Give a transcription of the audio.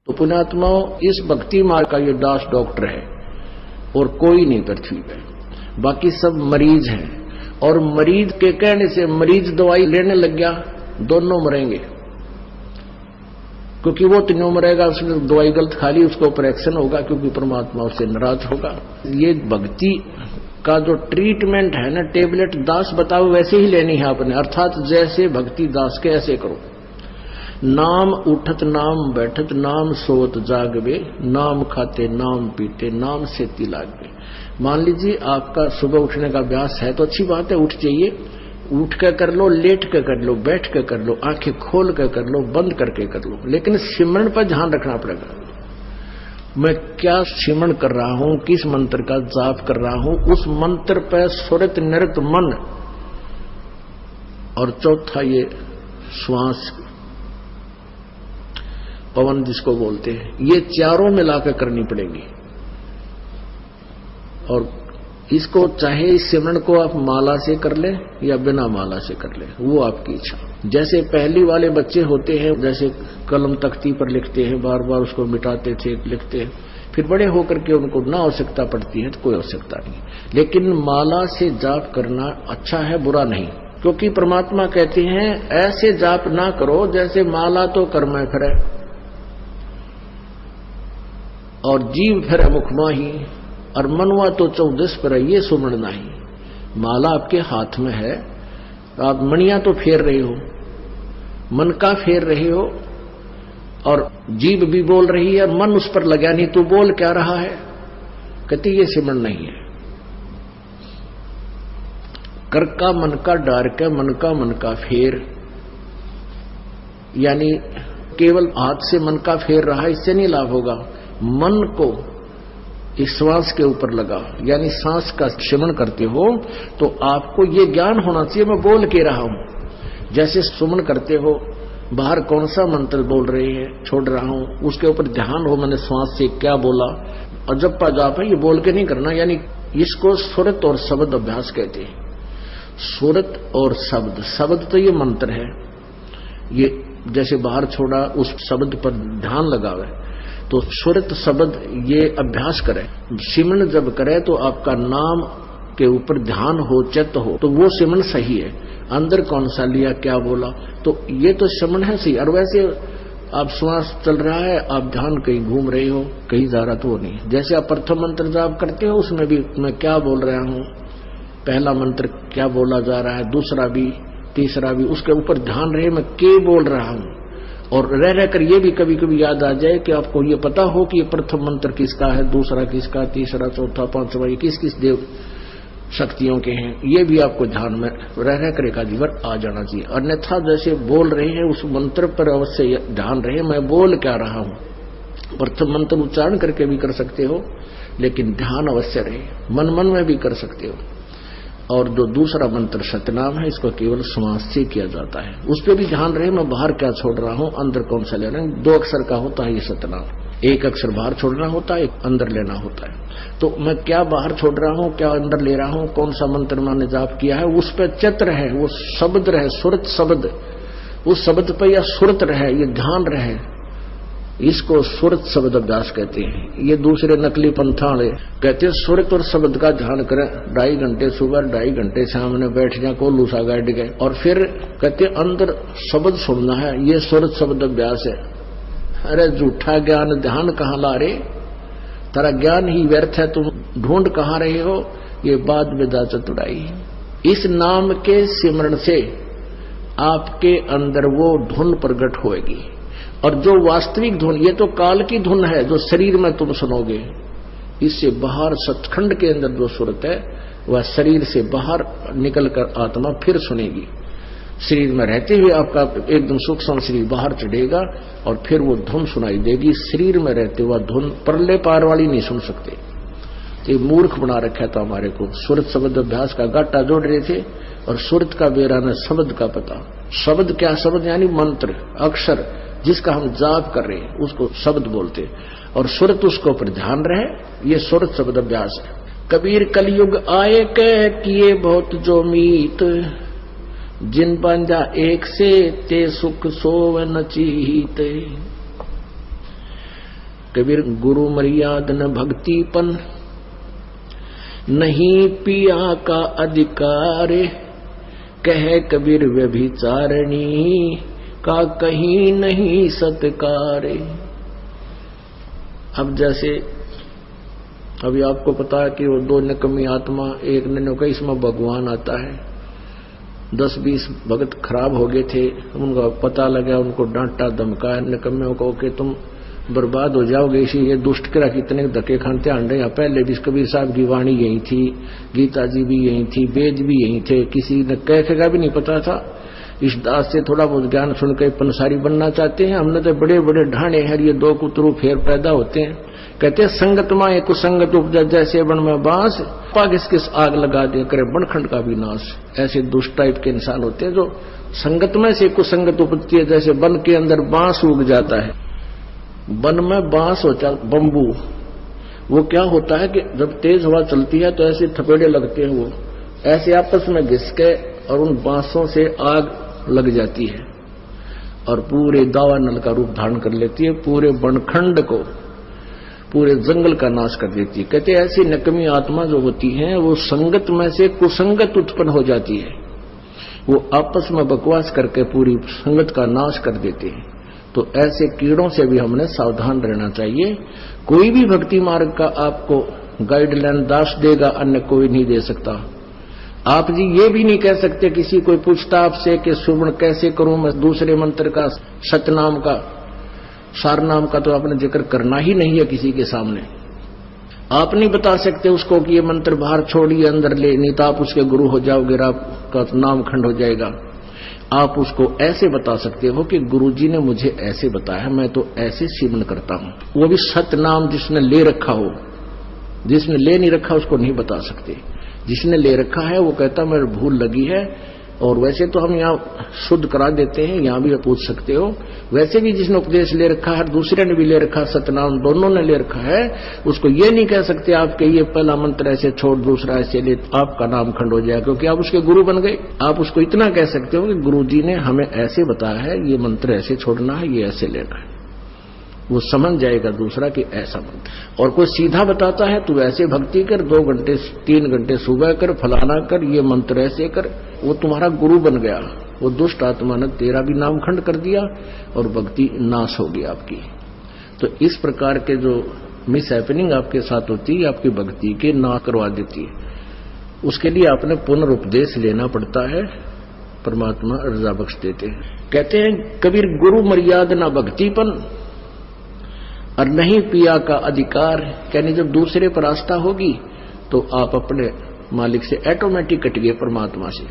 तो पुण्यात्माओं, इस भक्ति मार्ग का ये दास डॉक्टर है और कोई नहीं पृथ्वी पे, बाकी सब मरीज हैं। और मरीज के कहने से मरीज दवाई लेने लग गया, दोनों मरेंगे, क्योंकि वो तीनों मरेगा, उसने दवाई गलत खा ली, उसको ऑपरेशन होगा, क्योंकि परमात्मा उससे नाराज होगा। ये भक्ति का जो ट्रीटमेंट है ना, टेबलेट दास बताओ वैसे ही लेनी है आपने, अर्थात जैसे भक्ति दास के ऐसे करो। नाम उठत नाम बैठत नाम सोत जागवे, नाम खाते नाम पीते नाम सेती लागवे। मान लीजिए आपका सुबह उठने का अभ्यास है तो अच्छी बात है, उठ जाइए, उठ कर कर लो, लेट कर कर लो, बैठ कर कर लो, आंखें खोल कर कर लो, बंद करके कर लो, लेकिन सिमरन पर ध्यान रखना पड़ेगा। मैं क्या सिमरन कर रहा हूं, किस मंत्र का जाप कर रहा हूं, उस मंत्र पर सुरत निरत मन। और चौथा ये श्वास, पवन जिसको बोलते हैं, ये चारों मिलाकर करनी पड़ेगी। और इसको चाहे इस सिमरन को आप माला से कर ले या बिना माला से कर ले, वो आपकी इच्छा। जैसे पहली वाले बच्चे होते हैं, जैसे कलम तख्ती पर लिखते हैं, बार बार उसको मिटाते थे, लिखते हैं, फिर बड़े होकर के उनको ना आवश्यकता पड़ती है तो कोई आवश्यकता नहीं। लेकिन माला से जाप करना अच्छा है, बुरा नहीं, क्योंकि परमात्मा कहते हैं ऐसे जाप ना करो जैसे माला तो कर्म फिरे और जीव फिरे मुखमा ही, और मनवा तो 14 पर ये सुमरण नहीं। माला आपके हाथ में है, आप मणियां तो फेर रहे हो, मन का फेर रहे हो, और जीभ भी बोल रही है, मन उस पर लगा नहीं, तो बोल क्या रहा है? कहती ये सिमरण नहीं है। कर का मन का डार के मन का फेर, यानी केवल हाथ से मन का फेर रहा, इससे नहीं लाभ होगा। मन को इस श्वास के ऊपर लगा, यानी सांस का सिमरन करते हो तो आपको ये ज्ञान होना चाहिए मैं बोल के रहा हूं। जैसे सुमन करते हो, बाहर कौन सा मंत्र बोल रहे हैं, छोड़ रहा हूं, उसके ऊपर ध्यान हो, मैंने श्वास से क्या बोला। और जप्पा जाप है, ये बोल के नहीं करना, यानी इसको सुरत और शब्द अभ्यास कहते हैं। सुरत और शब्द, शब्द तो ये मंत्र है, ये जैसे बाहर छोड़ा उस शब्द पर ध्यान लगावे, तो सुरत शब्द ये अभ्यास करे। सिमरन जब करे तो आपका नाम के ऊपर ध्यान हो, चित्त हो, तो वो सिमरन सही है। अंदर कौन सा लिया, क्या बोला, तो ये तो सिमरन है सही। और वैसे आप श्वास चल रहा है, आप ध्यान कहीं घूम रहे हो, कहीं जा रहा तो वो नहीं। जैसे आप प्रथम मंत्र जाप करते हो, उसमें भी मैं क्या बोल रहा हूं, पहला मंत्र क्या बोला जा रहा है, दूसरा भी, तीसरा भी, उसके ऊपर ध्यान रहे मैं क्या बोल रहा हूं। और रह रहकर ये भी कभी कभी याद आ जाए कि आपको ये पता हो कि ये प्रथम मंत्र किसका है, दूसरा किसका, तीसरा, चौथा, पांचवा, ये किस किस देव शक्तियों के हैं, ये भी आपको ध्यान में रह रहकर एक आधी बार आ जाना चाहिए। अन्यथा जैसे बोल रहे हैं उस मंत्र पर अवश्य ध्यान रहे मैं बोल क्या रहा हूं। प्रथम मंत्र उच्चारण करके भी कर सकते हो, लेकिन ध्यान अवश्य रहे, मन मन में भी कर सकते हो। और जो दूसरा मंत्र सतनाम है, इसको केवल श्वास से किया जाता है, उस पर भी ध्यान रहे मैं बाहर क्या छोड़ रहा हूं, अंदर कौन सा ले रहा हूं। 2 अक्षर का होता है ये सतनाम, 1 अक्षर बाहर छोड़ना होता है, 1 अंदर लेना होता है। तो मैं क्या बाहर छोड़ रहा हूं, क्या अंदर ले रहा हूं, कौन सा मंत्र मैंने जाप किया है, उस पर चित्त रहे, वो शब्द रहे, सुरत शब्द, उस शब्द पर या सुरत रहे, ये ध्यान रहे, इसको सुरत शब्द अभ्यास कहते हैं। ये दूसरे नकली पंथाड़े कहते हैं सुरत और शब्द का ध्यान करें, 2.5 घंटे सुबह, 2.5 घंटे शाम में बैठ जाए, को लूसा गाड़ गए, और फिर कहते अंदर शब्द सुनना है, ये सुरत शब्द अभ्यास है। अरे झूठा ज्ञान ध्यान कहाँ ला रहे, तेरा ज्ञान ही व्यर्थ है, तुम ढूंढ कहाँ रहे हो, ये बात विदा चतुराई। इस नाम के सिमरण से आपके अंदर वो धुन प्रकट होएगी, और जो वास्तविक धुन, ये तो काल की धुन है जो शरीर में तुम सुनोगे, इससे बाहर सचखंड के अंदर जो सुरत है वह शरीर से बाहर निकलकर आत्मा फिर सुनेगी। शरीर में रहते हुए आपका एकदम सूक्ष्म शरीर बाहर चढ़ेगा और फिर वो धुन सुनाई देगी। शरीर में रहते हुआ धुन परले पार वाली नहीं सुन सकते, तो मूर्ख बना रखा था हमारे को। सुरत शब्द अभ्यास का गाटा जोड़ रहे थे, और सुरत का बेरा न शब्द का पता। शब्द क्या, शब्द यानी मंत्र, अक्षर, जिसका हम जाप कर रहे हैं उसको शब्द बोलते, और सुरत उसको पर ध्यान रहे, ये सुरत शब्द अभ्यास है। कबीर कलयुग आए कह किए बहुत जो मीत, जिन बांधा एक से ते सुख सोव न चीत। कबीर गुरु मर्याद न भक्तिपन, नहीं पिया का अधिकार, कह कबीर व्यभिचारिणी का कहीं नहीं सत्कार। अब जैसे अभी आपको पता है कि वो दो निकम्मी आत्मा, एक ने कहा इसमें भगवान आता है, 10-20 भगत खराब हो गए थे, उनका पता लगा, उनको डांटा धमकाया निकम्मियों को कि तुम बर्बाद हो जाओगे, इसी ये दुष्ट किरा कितने धक्के खानते आंडे। यहाँ पहले भी कबीर साहब की वाणी यही थी, गीता जी भी यही थी, वेद भी यही थे, किसी ने कह भी नहीं पता था। इस दास से थोड़ा बहुत ज्ञान सुन के पंसारी बनना चाहते हैं, हमने तो बड़े बड़े ढाणे हैं, ये दो कुतरू फेर पैदा होते हैं। कहते हैं संगत माए कुसंगत उपजा, जैसे बन में बांस, पाग किस आग लगा दे करे बनखंड का भी नाश। ऐसे दुष्ट टाइप के इंसान होते हैं जो संगत में से कुसंगत उपजती है, जैसे वन के अंदर बांस उग जाता है। वन में बांस होता बंबू, वो क्या होता है कि जब तेज हवा चलती है तो ऐसे थपेड़े लगते हैं, वो ऐसे आपस में घिस के और उन बांसों से आग लग जाती है और पूरे दावानल का रूप धारण कर लेती है, पूरे बनखंड को, पूरे जंगल का नाश कर देती है। कहते हैं ऐसी नकमी आत्मा जो होती है वो संगत में से कुसंगत उत्पन्न हो जाती है, वो आपस में बकवास करके पूरी संगत का नाश कर देते हैं। तो ऐसे कीड़ों से भी हमने सावधान रहना चाहिए। कोई भी भक्ति मार्ग का आपको गाइडलाइन दास देगा, अन्य कोई नहीं दे सकता। आप जी ये भी नहीं कह सकते, किसी कोई पूछता आपसे कि सुवर्ण कैसे करूं मैं दूसरे मंत्र का, सतनाम का, सारनाम का तो आपने जिक्र करना ही नहीं है किसी के सामने। आप नहीं बता सकते उसको कि ये मंत्र बाहर छोड़िए अंदर ले, नहीं तो आप उसके गुरु हो जाओगे, आपका नाम खंड हो जाएगा। आप उसको ऐसे बता सकते हो कि गुरुजी ने मुझे ऐसे बताया, मैं तो ऐसे सेवन करता हूं। वो भी सतनाम जिसने ले रखा हो, जिसने ले नहीं रखा उसको नहीं बता सकते। जिसने ले रखा है वो कहता मेरे भूल लगी है, और वैसे तो हम यहाँ शुद्ध करा देते हैं, यहाँ भी पूछ सकते हो। वैसे भी जिसने उपदेश ले रखा है, दूसरे ने भी ले रखा, सतनाम दोनों ने ले रखा है, उसको ये नहीं कह सकते आपके ये पहला मंत्र ऐसे छोड़ दूसरा ऐसे ले, आपका नाम खंड हो जाएगा, क्योंकि आप उसके गुरु बन गए। आप उसको इतना कह सकते हो कि गुरु जी ने हमें ऐसे बताया है, ये मंत्र ऐसे छोड़ना है, ये ऐसे लेना है, वो समझ जाएगा दूसरा कि ऐसा मंत्र। और कोई सीधा बताता है तू ऐसे भक्ति कर, 2 घंटे 3 घंटे सुबह कर, फलाना कर, ये मंत्र ऐसे कर, वो तुम्हारा गुरु बन गया। वो दुष्ट आत्मा ने तेरा भी नाम खंड कर दिया और भक्ति नाश होगी आपकी। तो इस प्रकार के जो मिस हैपनिंग आपके साथ होती है, आपकी भक्ति के ना करवा देती है। उसके लिए आपने पुनरुपदेश लेना पड़ता है, परमात्मा रजा बख्श देते हैं। कहते हैं कबीर गुरु मर्याद ना भक्तिपन, और नहीं पिया का अधिकार। यानी जब दूसरे पर आस्था होगी तो आप अपने मालिक से ऑटोमेटिक कट गए परमात्मा से।